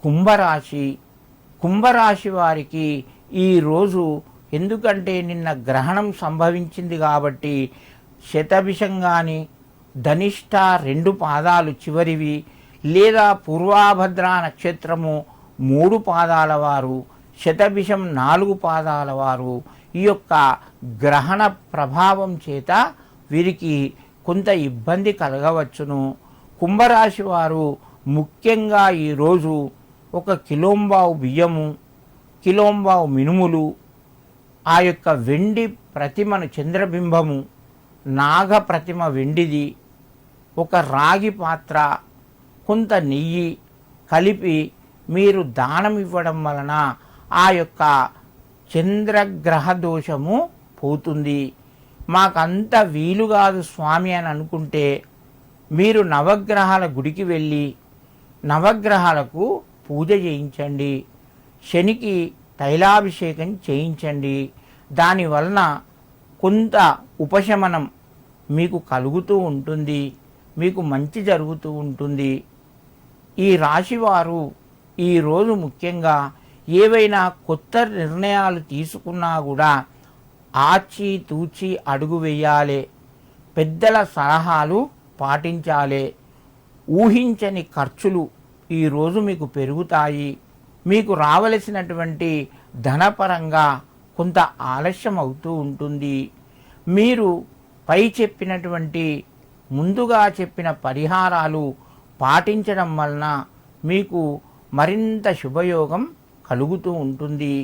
కుంభరాశి. కుంభరాశి వారికి ఈరోజు ఎందుకంటే నిన్న గ్రహణం సంభవించింది కాబట్టి శతభిషం కానీ ధనిష్ట 2 పాదాలు చివరివి లేదా పూర్వాభద్ర నక్షత్రము 3 పాదాల వారు, శతభిషం 4 పాదాల వారు ఈ యొక్క గ్రహణ ప్రభావం చేత వీరికి కొంత ఇబ్బంది కలగవచ్చును. కుంభరాశి వారు ముఖ్యంగా ఈరోజు 1 కిలోంబావు బియ్యము, కిలోంబావు మినుములు, ఆ యొక్క వెండి ప్రతిమను చంద్రబింబము, నాగ ప్రతిమ వెండిది, 1 రాగి పాత్ర, కొంత నెయ్యి కలిపి మీరు దానం ఇవ్వడం వలన ఆ యొక్క చంద్రగ్రహ దోషము పోతుంది. మాకంత వీలు కాదు స్వామి అని అనుకుంటే మీరు నవగ్రహాల గుడికి వెళ్ళి నవగ్రహాలకు పూజ చేయించండి, శనికి తైలాభిషేకం చేయించండి. దానివలన కొంత ఉపశమనం మీకు కలుగుతూ ఉంటుంది, మీకు మంచి జరుగుతూ ఉంటుంది. ఈ రాశివారు ఈరోజు ముఖ్యంగా ఏవైనా కొత్త నిర్ణయాలు తీసుకున్నా కూడా ఆచి తూచి అడుగు వేయాలి, పెద్దల సలహాలు పాటించాలి. ఊహించని ఖర్చులు ఈరోజు మీకు పెరుగుతాయి. మీకు రావలసినటువంటి ధనపరంగా కొంత ఆలస్యం అవుతూ ఉంటుంది. మీరు పై చెప్పినటువంటి ముందుగా చెప్పిన పరిహారాలు పాటించడం వలన మీకు మరింత శుభయోగం కలుగుతూ ఉంటుంది.